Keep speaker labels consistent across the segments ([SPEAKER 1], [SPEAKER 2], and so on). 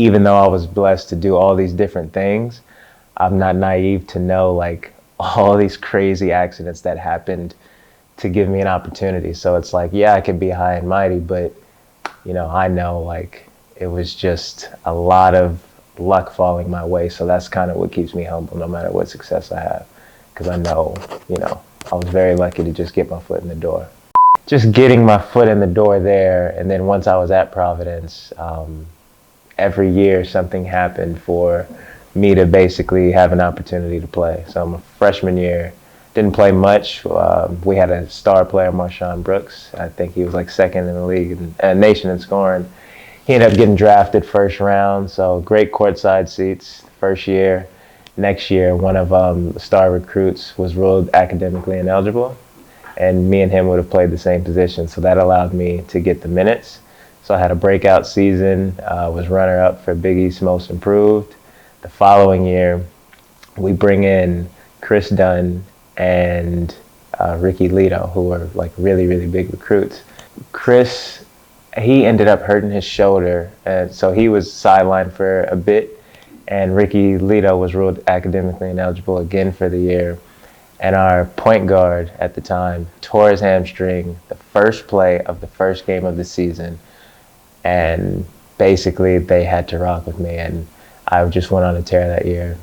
[SPEAKER 1] even though I was blessed to do all these different things, I'm not naive to know like all these crazy accidents that happened to give me an opportunity. So it's like, yeah, I could be high and mighty, but I know like it was just a lot of luck falling my way. So that's kind of what keeps me humble no matter what success I have. Because I know, I was very lucky to just get my foot in the door. Just getting my foot in the door there. And then once I was at Providence, every year something happened for me to basically have an opportunity to play. So my freshman year, didn't play much. We had a star player, Marshawn Brooks. I think he was like second in the league and nation in scoring. He ended up getting drafted first round, so great courtside seats first year. Next year, one of the star recruits was ruled academically ineligible, and me and him would have played the same position, so that allowed me to get the minutes. So I had a breakout season, was runner-up for Big East Most Improved. The following year, we bring in Chris Dunn and Ricky Lito, who were like really, really big recruits. Chris, he ended up hurting his shoulder, and so he was sidelined for a bit, and Ricky Lito was ruled academically ineligible again for the year. And our point guard at the time tore his hamstring the first play of the first game of the season, and basically they had to rock with me, and I just went on a tear that year.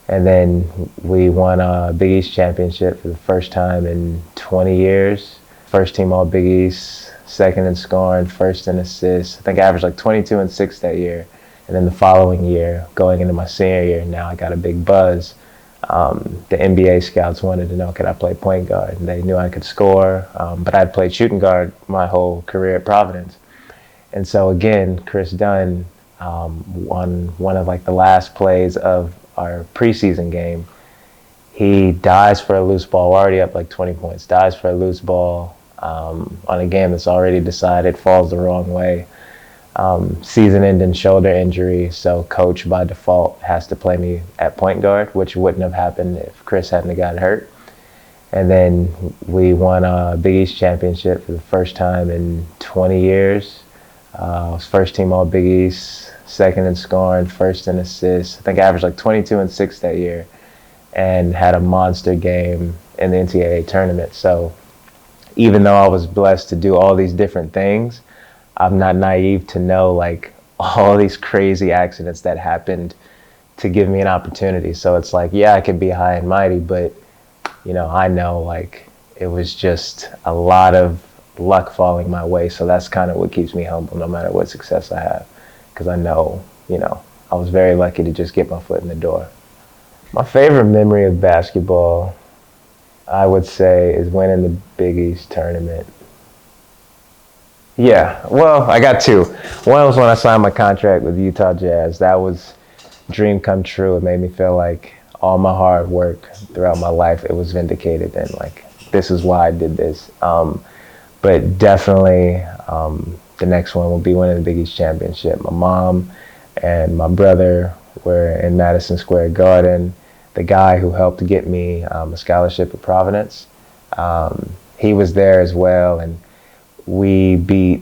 [SPEAKER 1] And then we won a Big East championship for the first time in 20 years. First team all Big East, second in scoring, first in assists. I think I averaged like 22 and 6 that year. And then the following year, going into my senior year, now I got a big buzz. The NBA scouts wanted to know, could I play point guard? And they knew I could score, but I'd played shooting guard my whole career at Providence. And so again, Chris Dunn won one of like the last plays of our preseason game. He dives for a loose ball. We're already up like 20 points. Dives for a loose ball on a game that's already decided, falls the wrong way. Season-ending shoulder injury, so coach by default has to play me at point guard, which wouldn't have happened if Chris hadn't gotten hurt. And then we won a Big East championship for the first time in 20 years. I was first team all Big East, second in scoring, first in assists. I think I averaged like 22 and 6 that year, and had a monster game in the NCAA tournament. So even though I was blessed to do all these different things, I'm not naive to know like all these crazy accidents that happened to give me an opportunity. So it's like, yeah, I could be high and mighty, but I know like it was just a lot of luck falling my way. So that's kind of what keeps me humble no matter what success I have. Because I know, I was very lucky to just get my foot in the door. My favorite memory of basketball, I would say, is winning the Big East tournament. Yeah, well, I got two. One was when I signed my contract with Utah Jazz. That was a dream come true. It made me feel like all my hard work throughout my life, it was vindicated, and like, this is why I did this. But definitely, the next one will be winning the Big East championship. My mom and my brother were in Madison Square Garden. The guy who helped get me a scholarship at Providence, he was there as well, and we beat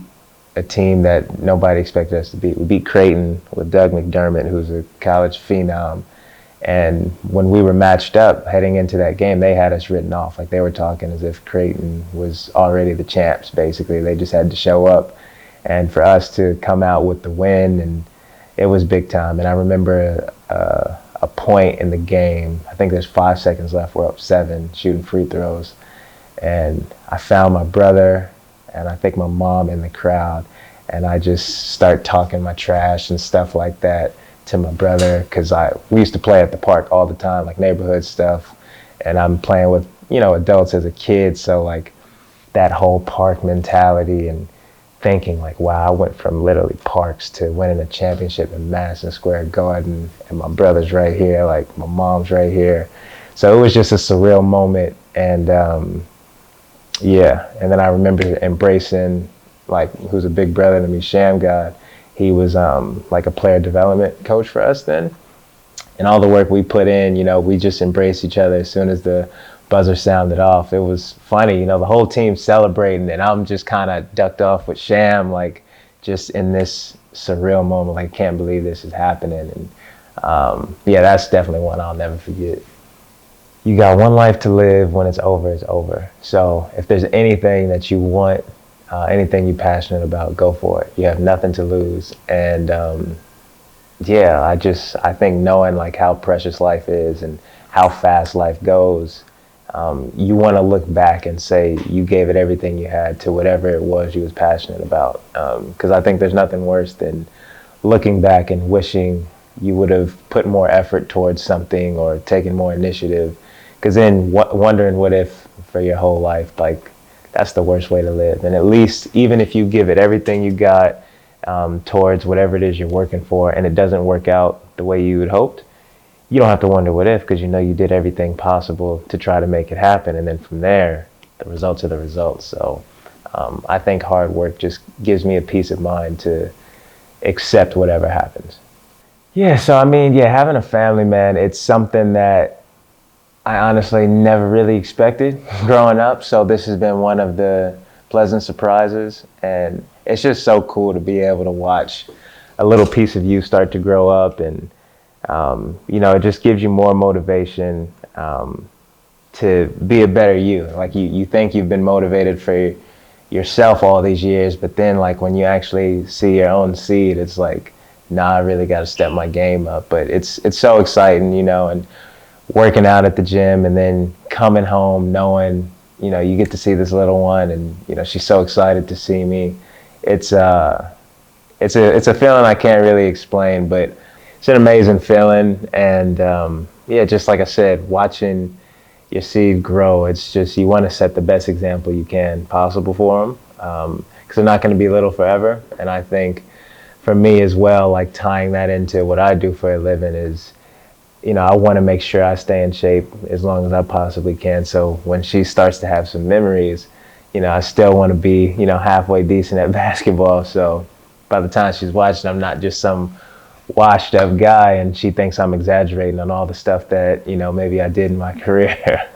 [SPEAKER 1] a team that nobody expected us to beat. We beat Creighton with Doug McDermott, who's a college phenom. And when we were matched up heading into that game, they had us written off. Like, they were talking as if Creighton was already the champs, basically. They just had to show up. And for us to come out with the win, and it was big time. And I remember a point in the game, I think there's 5 seconds left, we're up 7, shooting free throws. And I found my brother and I think my mom in the crowd, and I just start talking my trash and stuff like that to my brother, because we used to play at the park all the time, like neighborhood stuff, and I'm playing with adults as a kid, so like that whole park mentality and thinking like, wow, I went from literally parks to winning a championship in Madison Square Garden, and my brother's right here, like my mom's right here. So it was just a surreal moment, and yeah, and then I remember embracing, like, who's a big brother to me, Sham God. He was like a player development coach for us then. And all the work we put in, we just embraced each other as soon as the buzzer sounded off. It was funny, the whole team celebrating, and I'm just kind of ducked off with Sham, like just in this surreal moment. Like, I can't believe this is happening. And yeah, that's definitely one I'll never forget. You got one life to live. When it's over, it's over. So if there's anything that you want, anything you're passionate about, go for it. You have nothing to lose. And yeah, I think knowing like how precious life is and how fast life goes, you want to look back and say you gave it everything you had to whatever it was you was passionate about. Because I think there's nothing worse than looking back and wishing you would have put more effort towards something or taken more initiative. Because then wondering what if for your whole life, like that's the worst way to live. And at least even if you give it everything you got towards whatever it is you're working for and it doesn't work out the way you had hoped, you don't have to wonder what if, because you know you did everything possible to try to make it happen. And then from there, the results are the results. So I think hard work just gives me a peace of mind to accept whatever happens. Yeah, so I mean, yeah, having a family, man, it's something that I honestly never really expected growing up. So this has been one of the pleasant surprises. And it's just so cool to be able to watch a little piece of you start to grow up. And, it just gives you more motivation to be a better you. Like you think you've been motivated for yourself all these years, but then like when you actually see your own seed, it's like, nah, I really got to step my game up. But it's so exciting, and working out at the gym and then coming home knowing, you get to see this little one and, she's so excited to see me. It's a feeling I can't really explain, but it's an amazing feeling. And yeah, just like I said, watching your seed grow, it's just you want to set the best example you can possible for them, because they're not going to be little forever. And I think for me as well, like tying that into what I do for a living is, I want to make sure I stay in shape as long as I possibly can. So when she starts to have some memories, I still want to be, halfway decent at basketball. So by the time she's watching, I'm not just some washed up guy and she thinks I'm exaggerating on all the stuff that, maybe I did in my career.